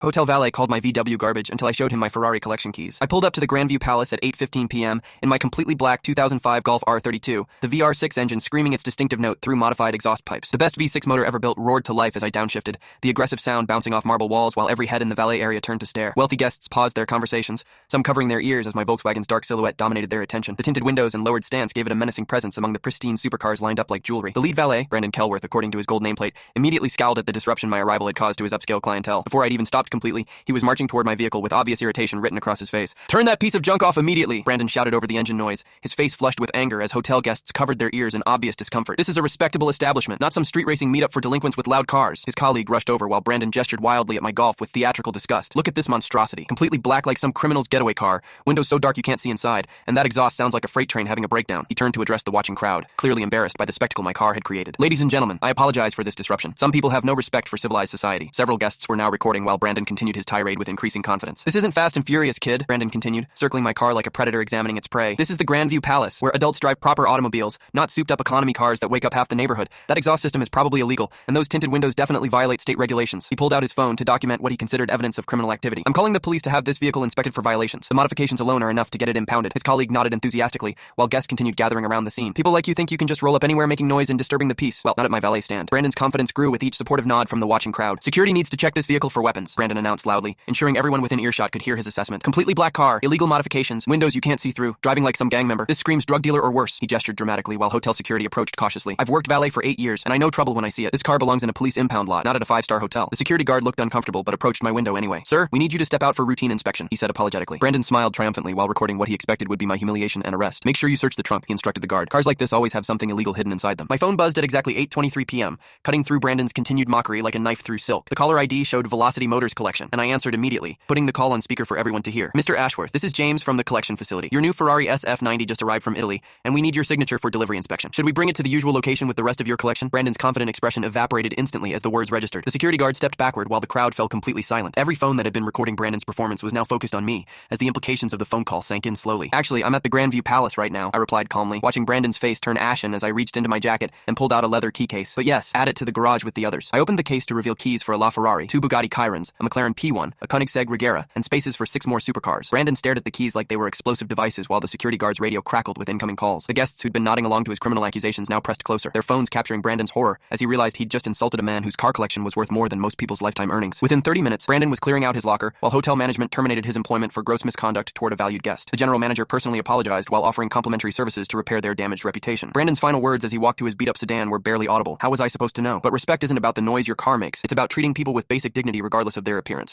Hotel valet called my VW garbage until I showed him my Ferrari collection keys. I pulled up to the Grandview Palace at 8:15 p.m. in my completely black 2005 Golf R32, the VR6 engine screaming its distinctive note through modified exhaust pipes. The best V6 motor ever built roared to life as I downshifted, the aggressive sound bouncing off marble walls while every head in the valet area turned to stare. Wealthy guests paused their conversations, some covering their ears as my Volkswagen's dark silhouette dominated their attention. The tinted windows and lowered stance gave it a menacing presence among the pristine supercars lined up like jewelry. The lead valet, Brandon Kelworth according to his gold nameplate, immediately scowled at the disruption my arrival had caused to his upscale clientele. Before I'd even stopped completely, he was marching toward my vehicle with obvious irritation written across his face. "Turn that piece of junk off immediately," Brandon shouted over the engine noise, his face flushed with anger as hotel guests covered their ears in obvious discomfort. "This is a respectable establishment, not some street racing meetup for delinquents with loud cars." His colleague rushed over while Brandon gestured wildly at my Golf with theatrical disgust. "Look at this monstrosity. Completely black like some criminal's getaway car, windows so dark you can't see inside, and that exhaust sounds like a freight train having a breakdown." He turned to address the watching crowd, clearly embarrassed by the spectacle my car had created. "Ladies and gentlemen, I apologize for this disruption. Some people have no respect for civilized society." Several guests were now recording while Brandon continued his tirade with increasing confidence. "This isn't Fast and Furious, kid," Brandon continued, circling my car like a predator examining its prey. "This is the Grandview Palace, where adults drive proper automobiles, not souped-up economy cars that wake up half the neighborhood. That exhaust system is probably illegal, and those tinted windows definitely violate state regulations." He pulled out his phone to document what he considered evidence of criminal activity. "I'm calling the police to have this vehicle inspected for violations. The modifications alone are enough to get it impounded." His colleague nodded enthusiastically, while guests continued gathering around the scene. "People like you think you can just roll up anywhere making noise and disturbing the peace? Well, not at my valet stand." Brandon's confidence grew with each supportive nod from the watching crowd. "Security needs to check this vehicle for weapons," Brandon announced loudly, ensuring everyone within earshot could hear his assessment. "Completely black car, illegal modifications, windows you can't see through, driving like some gang member. This screams drug dealer or worse." He gestured dramatically while hotel security approached cautiously. "I've worked valet for 8 years, and I know trouble when I see it. This car belongs in a police impound lot, not at a 5-star hotel." The security guard looked uncomfortable but approached my window anyway. "Sir, we need you to step out for routine inspection," he said apologetically. Brandon smiled triumphantly while recording what he expected would be my humiliation and arrest. "Make sure you search the trunk," he instructed the guard. "Cars like this always have something illegal hidden inside them." My phone buzzed at exactly 8:23 p.m., cutting through Brandon's continued mockery like a knife through silk. The caller ID showed Velocity Motors Collection, and I answered immediately, putting the call on speaker for everyone to hear. "Mr. Ashworth, this is James from the collection facility. Your new Ferrari SF90 just arrived from Italy, and we need your signature for delivery inspection. Should we bring it to the usual location with the rest of your collection?" Brandon's confident expression evaporated instantly as the words registered. The security guard stepped backward while the crowd fell completely silent. Every phone that had been recording Brandon's performance was now focused on me, as the implications of the phone call sank in slowly. "Actually, I'm at the Grandview Palace right now," I replied calmly, watching Brandon's face turn ashen as I reached into my jacket and pulled out a leather key case. "But yes, add it to the garage with the others." I opened the case to reveal keys for a LaFerrari, 2 Bugatti Chirons, a McLaren P1, a Koenigsegg Regera, and spaces for 6 more supercars. Brandon stared at the keys like they were explosive devices while the security guard's radio crackled with incoming calls. The guests who'd been nodding along to his criminal accusations now pressed closer, their phones capturing Brandon's horror as he realized he'd just insulted a man whose car collection was worth more than most people's lifetime earnings. Within 30 minutes, Brandon was clearing out his locker, while hotel management terminated his employment for gross misconduct toward a valued guest. The general manager personally apologized while offering complimentary services to repair their damaged reputation. Brandon's final words as he walked to his beat-up sedan were barely audible. How was I supposed to know? But respect isn't about the noise your car makes. It's about treating people with basic dignity regardless of their appearance.